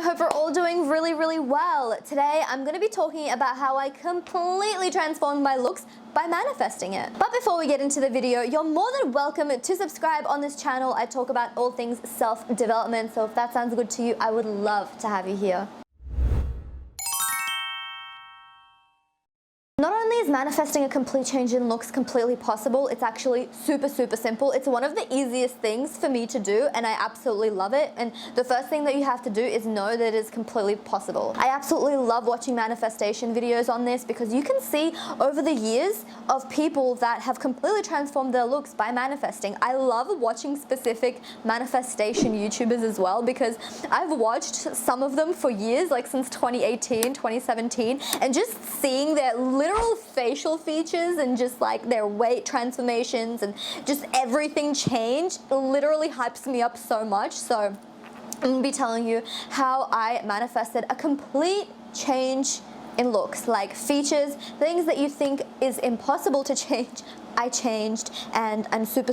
hope we're all doing really well. Today I'm going to be talking about how I completely transformed my looks by manifesting it. But before we get into the video, you're more than welcome to subscribe on this channel. I talk about all things self-development, so if that sounds good to you, I would love to have you here. Not only is manifesting a complete change in looks completely possible, it's actually super simple. It's one of the easiest things for me to do, and I absolutely love it. And the first thing that you have to do is know that it is completely possible. I absolutely love watching manifestation videos on this because you can see over the years of people that have completely transformed their looks by manifesting. I love watching specific manifestation YouTubers as well because I've watched some of them for years, like since 2018, 2017, and just seeing their literal facial features and just like their weight transformations and just everything change literally hypes me up so much. So I'm gonna be telling you how I manifested a complete change in looks, like features, things that you think is impossible to change. I changed, and I'm super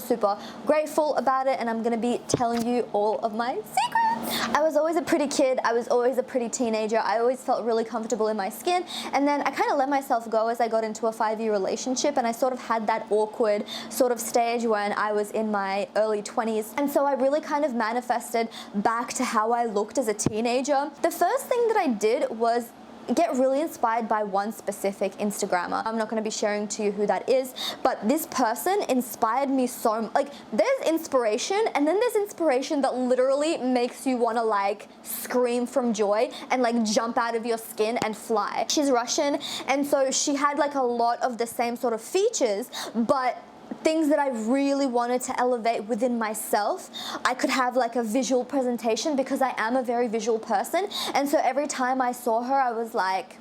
grateful about it, and I'm gonna be telling you all of my secrets. I was always a pretty kid, I was always a pretty teenager, I always felt really comfortable in my skin, and then I kind of let myself go as I got into a 5-year relationship, and I sort of had that awkward sort of stage when I was in my early 20s, and so I really kind of manifested back to how I looked as a teenager. The first thing that I did was get really inspired by one specific Instagrammer. I'm not going to be sharing to you who that is, but this person inspired me so much. Like, there's inspiration, and then there's inspiration that literally makes you want to like scream from joy and like jump out of your skin and fly. She's Russian, and so she had like a lot of the same sort of features, but things that I really wanted to elevate within myself. I could have like a visual presentation because I am a very visual person, and so every time I saw her I was like,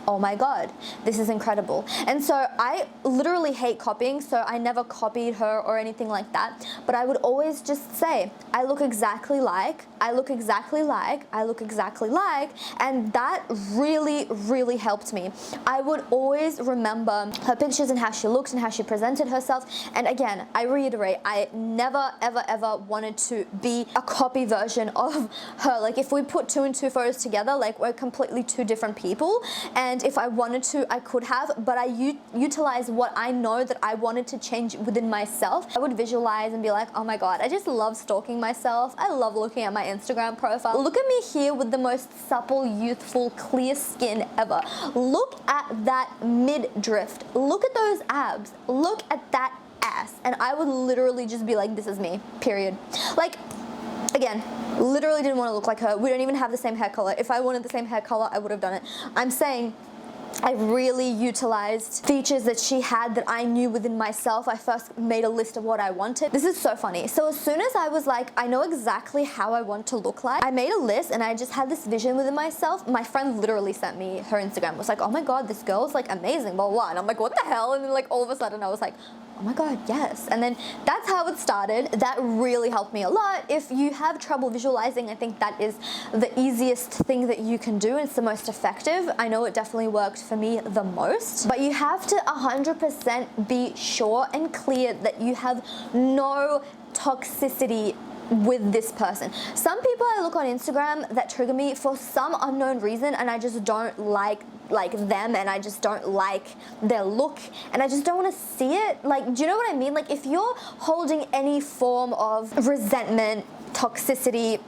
oh my god, this is incredible. And so I literally hate copying, so I never copied her or anything like that, but I would always just say, I look exactly like, I look exactly like, I look exactly like, and that really helped me. I would always remember her pictures and how she looked and how she presented herself, and again, I reiterate, I never ever wanted to be a copy version of her. Like, if we put 2 and 2 photos together, like, we're completely 2 different people, and if I wanted to, I could have, but I utilize what I know that I wanted to change within myself. I would visualize and be like, oh my god, I just love stalking myself. I love looking at my Instagram profile. Look at me here with the most supple, youthful, clear skin ever. Look at that midriff. Look at those abs. Look at that ass. And I would literally just be like, this is me, period. Like, again, literally didn't want to look like her. We don't even have the same hair color. If I wanted the same hair color, I would have done it. I'm saying I really utilized features that she had that I knew within myself. I first made a list of what I wanted. This is so funny. So as soon as I was like, I know exactly how I want to look like, I made a list and I just had this vision within myself. My friend literally sent me her Instagram. Was like, oh my god, this girl's like amazing, blah blah. And I'm like, what the hell? And then like all of a sudden I was like, oh my god, yes. And then that's how it started. That really helped me a lot. If you have trouble visualizing, I think that is the easiest thing that you can do. It's the most effective. I know it definitely worked for me the most, but you have to 100% be sure and clear that you have no toxicity with this person. Some people I look on Instagram that trigger me for some unknown reason, and I just don't like them, and I just don't like their look, and I just don't want to see it. Like, do you know what I mean? Like, if you're holding any form of resentment, toxicity,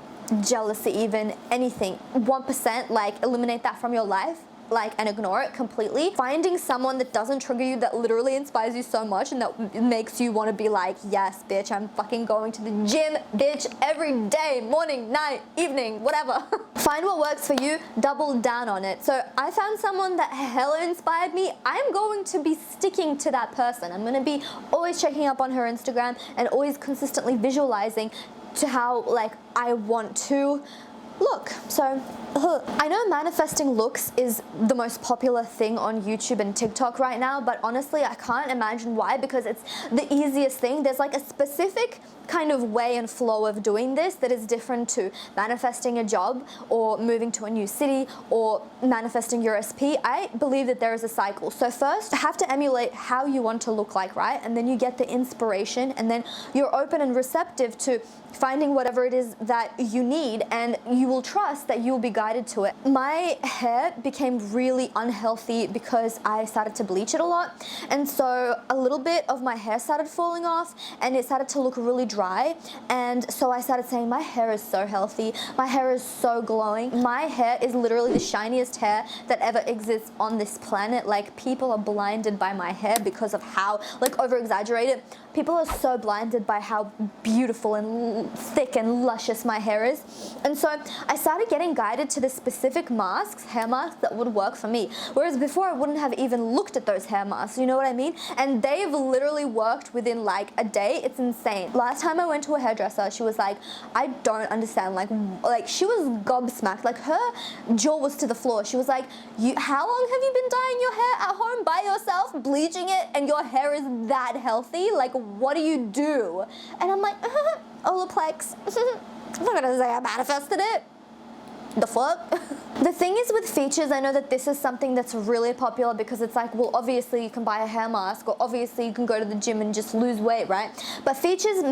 jealousy, even anything, 1%, like, eliminate that from your life, like, and ignore it completely. Finding someone that doesn't trigger you, that literally inspires you so much and that makes you want to be like, yes bitch, I'm fucking going to the gym bitch every day, morning, night, evening, whatever. Find what works for you, double down on it. So I found someone that hella inspired me. I'm going to be sticking to that person. I'm going to be always checking up on her Instagram and always consistently visualizing to how like I want to look. So I know manifesting looks is the most popular thing on YouTube and TikTok right now, but honestly I can't imagine why, because it's the easiest thing. There's like a specific kind of way and flow of doing this that is different to manifesting a job or moving to a new city or manifesting your SP. I believe that there is a cycle. So first, you have to emulate how you want to look like, right? And then you get the inspiration, and then you're open and receptive to finding whatever it is that you need, and you will trust that you'll be guided to it. My hair became really unhealthy because I started to bleach it a lot, and so a little bit of my hair started falling off and it started to look really dry, and so I started saying, my hair is so healthy, my hair is so glowing. My hair is literally the shiniest hair that ever exists on this planet. Like, people are blinded by my hair because of how, like, over exaggerated. People are so blinded by how beautiful and thick and luscious my hair is. And so I started getting guided to the specific masks, hair masks, that would work for me. Whereas before I wouldn't have even looked at those hair masks, you know what I mean? And they've literally worked within like a day. It's insane. Last time I went to a hairdresser, she was like, I don't understand, like she was gobsmacked, like her jaw was to the floor. She was like, how long have you been dyeing your hair at home by yourself, bleaching it, and your hair is that healthy? Like, what do you do? And I'm like, Olaplex. I'm not gonna say I manifested it. The fuck? The thing is with features, I know that this is something that's really popular because it's like, well, obviously you can buy a hair mask, or obviously you can go to the gym and just lose weight, right? But features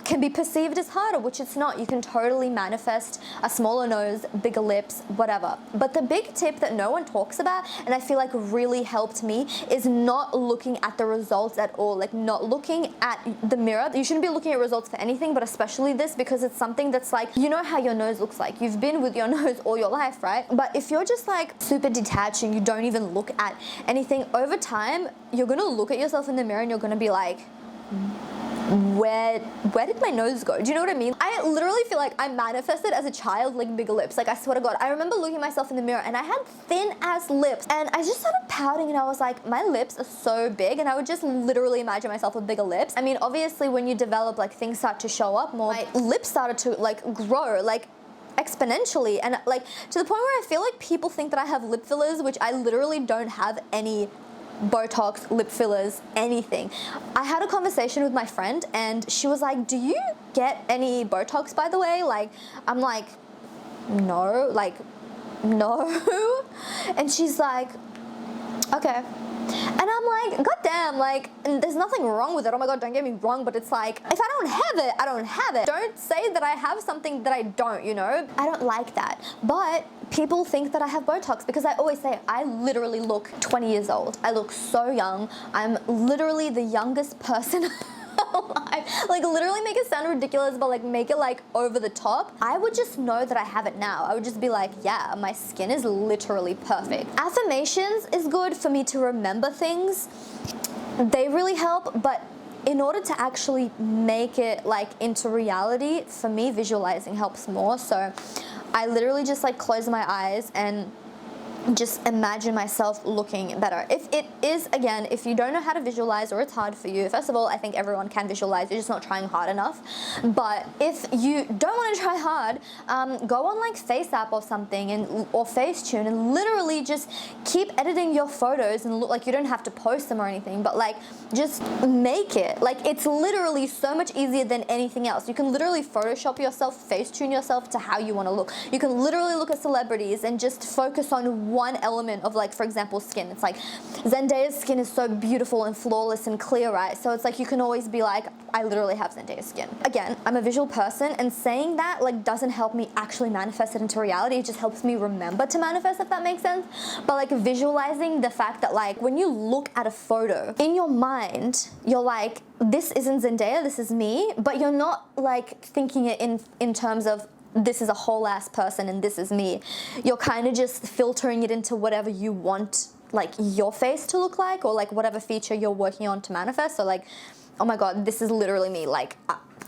can be perceived as harder, which it's not. You can totally manifest a smaller nose, bigger lips, whatever. But the big tip that no one talks about, and I feel like really helped me, is not looking at the results at all. Like, not looking at the mirror. You shouldn't be looking at results for anything, but especially this, because it's something that's like, you know how your nose looks like. You've been with your nose all your life, right? But if you're just like super detached and you don't even look at anything, over time, you're gonna look at yourself in the mirror and you're gonna be like, where did my nose go? Do you know what I mean? I literally feel like I manifested as a child like bigger lips. Like, I swear to God, I remember looking at myself in the mirror and I had thin ass lips, and I just started pouting and I was like, my lips are so big, and I would just literally imagine myself with bigger lips. I mean, obviously when you develop, like, things start to show up more. My lips started to like grow like exponentially, and like to the point where I feel like people think that I have lip fillers, which I literally don't have any Botox, lip fillers, anything. I had a conversation with my friend and she was like, do you get any Botox, by the way? Like, I'm like, no, no. And she's like, okay. And I'm like, God damn, like, there's nothing wrong with it. Oh my God, don't get me wrong, but it's like, if I don't have it, I don't have it. Don't say that I have something that I don't, you know? I don't like that. But people think that I have Botox because I always say I literally look 20 years old. I look so young. I'm literally the youngest person alive. Like, literally make it sound ridiculous, but like make it like over the top. I would just know that I have it now. I would just be like, yeah, my skin is literally perfect. Affirmations is good for me to remember things. They really help, but in order to actually make it like into reality, for me, visualizing helps more. So I literally just like close my eyes and just imagine myself looking better. If it is, again, if you don't know how to visualize or it's hard for you, first of all, I think everyone can visualize, you're just not trying hard enough. But if you don't want to try hard, go on like FaceApp or something, or Facetune, and literally just keep editing your photos and look like, you don't have to post them or anything, but like just make it. Like, it's literally so much easier than anything else. You can literally Photoshop yourself, Facetune yourself to how you want to look. You can literally look at celebrities and just focus on one element of, like, for example, skin. It's like Zendaya's skin is so beautiful and flawless and clear, right? So it's like you can always be like, I literally have Zendaya skin. Again, I'm a visual person, and saying that like doesn't help me actually manifest it into reality. It just helps me remember to manifest, if that makes sense. But like visualizing the fact that like when you look at a photo in your mind, you're like, this isn't Zendaya, this is me, but you're not like thinking it in terms of this is a whole ass person and this is me. You're kind of just filtering it into whatever you want like your face to look like, or like whatever feature you're working on to manifest. So like, oh my God, this is literally me. Like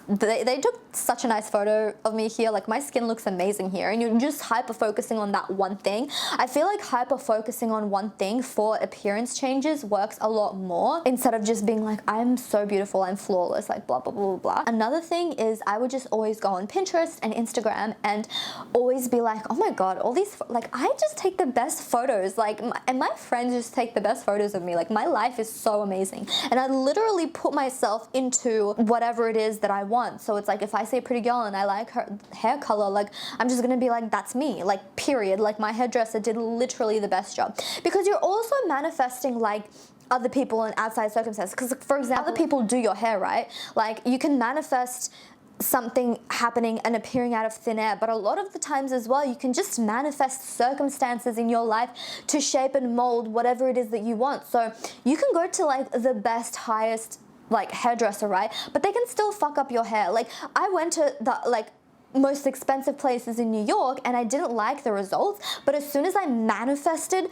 they took such a nice photo of me here. Like my skin looks amazing here, and you're just hyper focusing on that one thing. I feel like hyper focusing on one thing for appearance changes works a lot more, instead of just being like, I'm so beautiful, I'm flawless, like blah, blah, blah, blah. Another thing is I would just always go on Pinterest and Instagram and always be like, oh my God, all these, like I just take the best photos, like, and my friends just take the best photos of me. Like my life is so amazing. And I literally put myself into whatever it is that I want. So it's like, if I see a pretty girl and I like her hair color, like I'm just gonna be like, that's me, like period. Like my hairdresser did literally the best job. Because you're also manifesting like other people in outside circumstances. Because for example, other people do your hair, right? Like you can manifest something happening and appearing out of thin air, but a lot of the times as well, you can just manifest circumstances in your life to shape and mold whatever it is that you want. So you can go to like the best, highest like hairdresser, right? But they can still fuck up your hair. Like I went to the like most expensive places in New York and I didn't like the results, but as soon as I manifested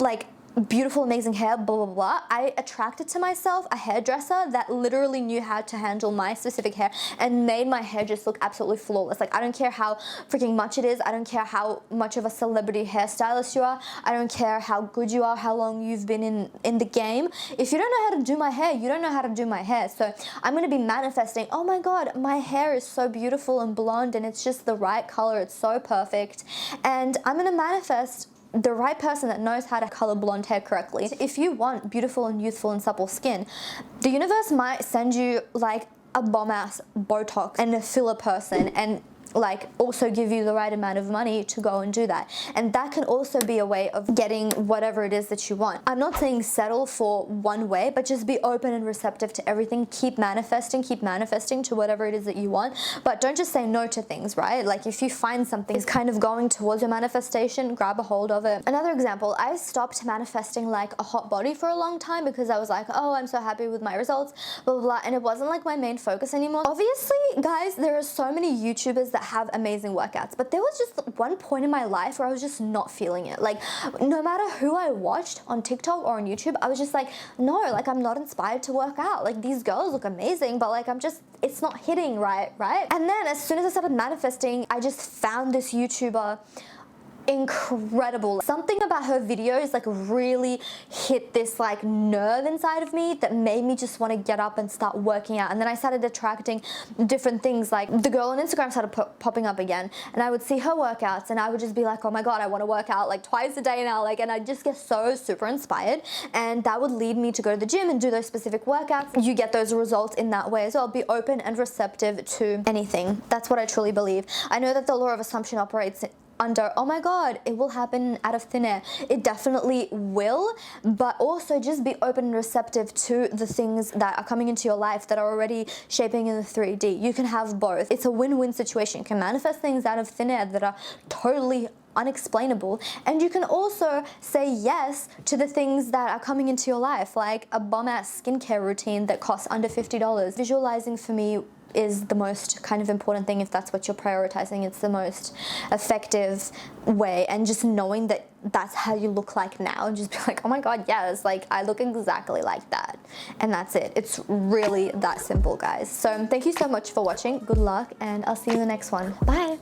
like beautiful, amazing hair, blah, blah, blah, I attracted to myself a hairdresser that literally knew how to handle my specific hair and made my hair just look absolutely flawless. Like I don't care how freaking much it is. I don't care how much of a celebrity hairstylist you are. I don't care how good you are, how long you've been in the game. If you don't know how to do my hair, you don't know how to do my hair. So I'm going to be manifesting, oh my God, my hair is so beautiful and blonde and it's just the right color. It's so perfect. And I'm going to manifest the right person that knows how to color blonde hair correctly. If you want beautiful and youthful and supple skin, the universe might send you like a bomb ass Botox and a filler person and like also give you the right amount of money to go and do that. And that can also be a way of getting whatever it is that you want. I'm not saying settle for one way, but just be open and receptive to everything. Keep manifesting to whatever it is that you want, but don't just say no to things, right? Like if you find something is kind of going towards your manifestation, grab a hold of it. Another example, I stopped manifesting like a hot body for a long time because I was like, oh, I'm so happy with my results, blah, blah, blah, and it wasn't like my main focus anymore. Obviously, guys, there are so many YouTubers that have amazing workouts, but there was just one point in my life where I was just not feeling it. Like no matter who I watched on TikTok or on YouTube, I was just like, no, like I'm not inspired to work out. Like these girls look amazing, but like it's not hitting right? And then as soon as I started manifesting, I just found this YouTuber incredible. Something about her videos like really hit this like nerve inside of me that made me just want to get up and start working out. And then I started attracting different things. Like the girl on Instagram started popping up again, and I would see her workouts and I would just be like, oh my God, I want to work out like twice a day now. Like, and I just get so super inspired, and that would lead me to go to the gym and do those specific workouts. You get those results in that way as well. Be open and receptive to anything. That's what I truly believe. I know that the law of assumption operates under, oh my God, it will happen out of thin air. It definitely will, but also just be open and receptive to the things that are coming into your life that are already shaping in the 3D. You can have both. It's a win-win situation. You can manifest things out of thin air that are totally unexplainable, and you can also say yes to the things that are coming into your life, like a bomb-ass skincare routine that costs under $50. Visualizing for me is the most kind of important thing if that's what you're prioritizing. It's the most effective way, and just knowing that that's how you look like now, and just be like, oh my God, yes, like I look exactly like that, and that's it. It's really that simple, guys. So thank you so much for watching. Good luck, and I'll see you in the next one. Bye.